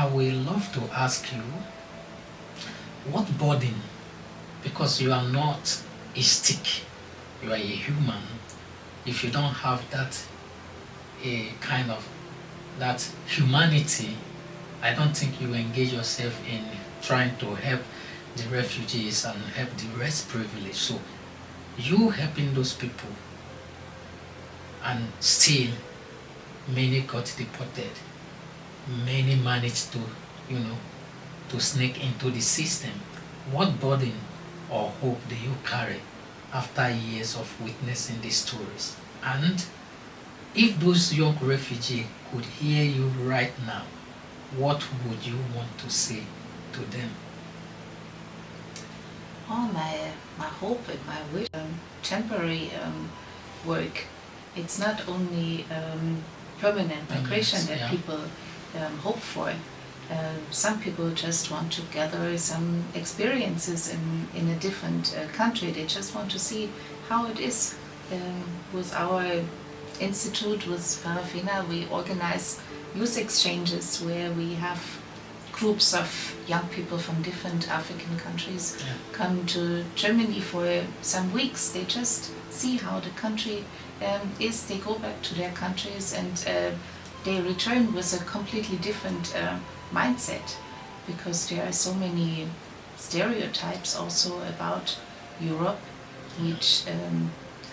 I will love to ask you, what burden, because you are not a stick, you are a human, if you don't have that a kind of that humanity, I don't think you engage yourself in trying to help the refugees and help the less privileged. So you helping those people, and still many got deported, many managed to, to sneak into the system. What burden or hope do you carry after years of witnessing these stories? And if those young refugees could hear you right now, what would you want to say to them? Oh, my hope and my wish, temporary work. It's not only permanent migration that people hope for. Some people just want to gather some experiences in a different country. They just want to see how it is. With our institute, with Farafina, we organize youth exchanges where we have groups of young people from different African countries come to Germany for some weeks. They just see how the country is. They go back to their countries and they return with a completely different mindset, because there are so many stereotypes also about Europe which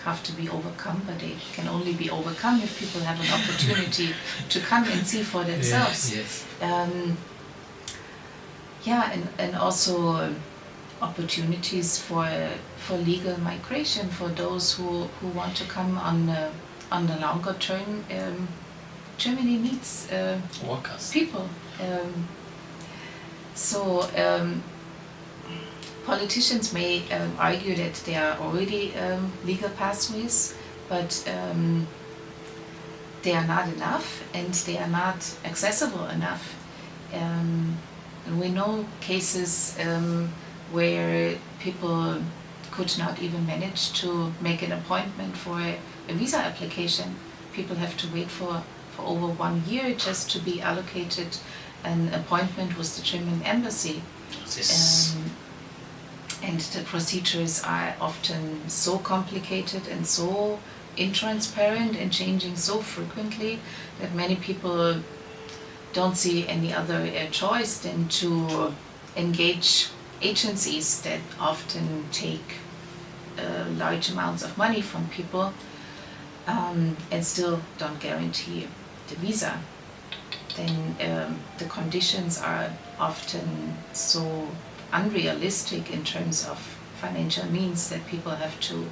have to be overcome, but they can only be overcome if people have an opportunity to come and see for themselves. Yes. And also opportunities for legal migration for those who want to come on the longer term. Germany needs Workers. people. Politicians may argue that there are already legal pathways, but they are not enough and they are not accessible enough. We know cases where people could not even manage to make an appointment for a visa application. People have to wait for over 1 year just to be allocated an appointment with the German embassy. And the procedures are often so complicated and so intransparent and changing so frequently that many people don't see any other choice than to engage agencies that often take large amounts of money from people and still don't guarantee the visa. Then the conditions are often so unrealistic in terms of financial means that people have to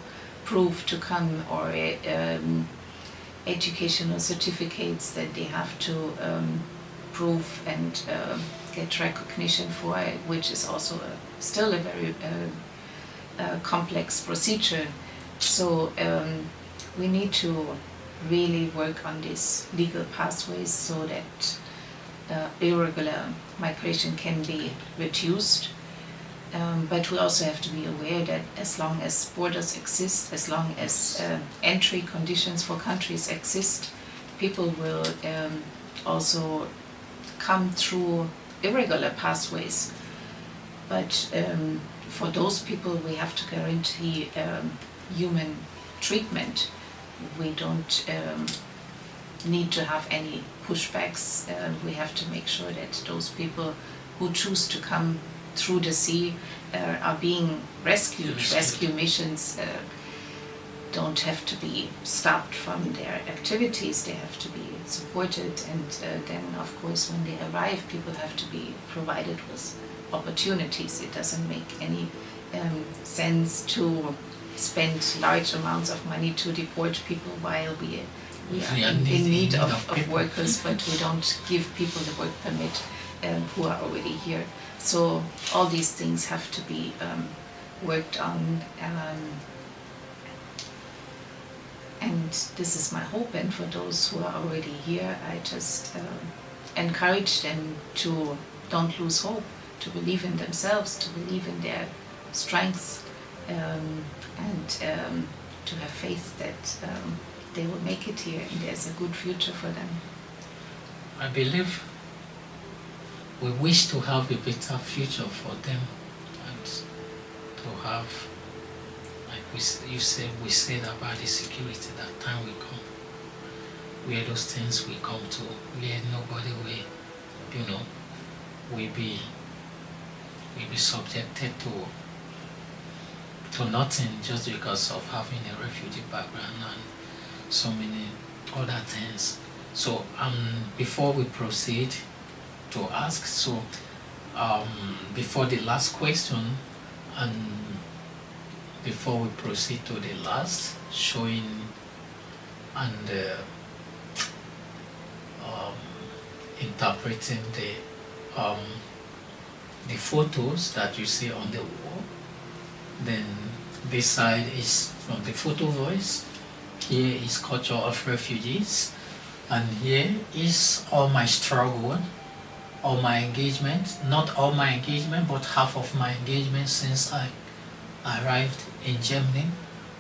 prove to come, or educational certificates that they have to prove and get recognition for, which is also still a very complex procedure. So we need to really work on these legal pathways so that irregular migration can be reduced. But we also have to be aware that as long as borders exist, as long as entry conditions for countries exist, people will also come through irregular pathways. But for those people, we have to guarantee human treatment. We don't need to have any pushbacks. We have to make sure that those people who choose to come through the sea are being rescued. Rescue missions don't have to be stopped from their activities. They have to be supported, and then of course when they arrive, people have to be provided with opportunities. It doesn't make any sense to spend large amounts of money to deport people while we are in need of workers, but we don't give people the work permit who are already here. So all these things have to be worked on, and this is my hope. And for those who are already here, I just encourage them to don't lose hope, to believe in themselves, to believe in their strengths, and to have faith that they will make it here and there's a good future for them. I believe we wish to have a better future for them, and to have, like we said about the security, that time will come where those things will come to, where nobody will, will be subjected to nothing just because of having a refugee background and so many other things. So before we proceed to ask, so before the last question, and before we proceed to the last, showing and interpreting the photos that you see on the wall, then this side is from the photo voice, here is culture of refugees, and here is all my struggle, all my engagement, not all my engagement, but half of my engagement since I arrived in Germany,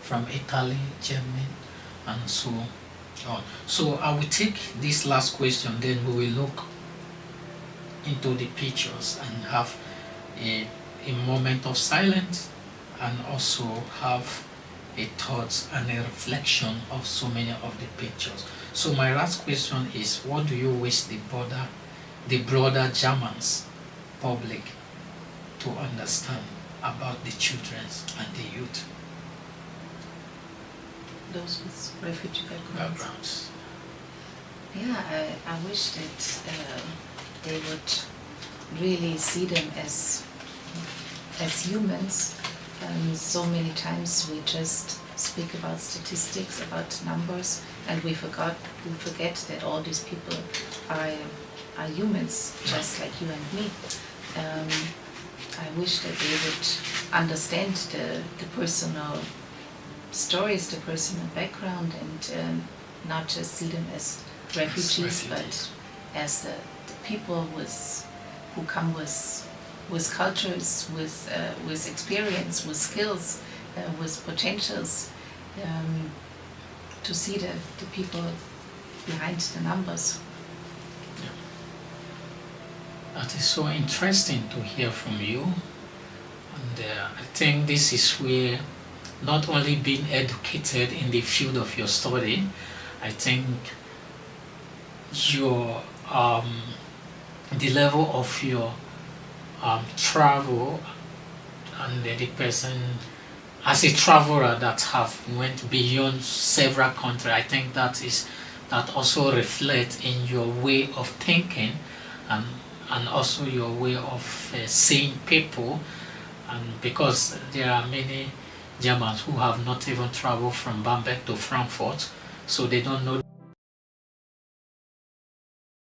from Italy, Germany, and so on. So I will take this last question, then we will look into the pictures and have a moment of silence, and also have a thought and a reflection of so many of the pictures. So my last question is, what do you wish the broader Germans public to understand about the children and the youth? Those with refugee backgrounds. Yeah, I wish that they would really see them as humans. So many times we just speak about statistics, about numbers, and we forget that all these people are humans, just like you and me. I wish that they would understand the personal stories, the personal background, and not just see them as refugees, but as the people who come with cultures, with experience, with skills, with potentials, to see the people behind the numbers. That is so interesting to hear from you, and I think this is where not only being educated in the field of your study, I think your the level of your travel, and the person as a traveler that have went beyond several countries, I think that also reflects in your way of thinking, and also your way of seeing people, and because there are many Germans who have not even traveled from Bamberg to Frankfurt, so they don't know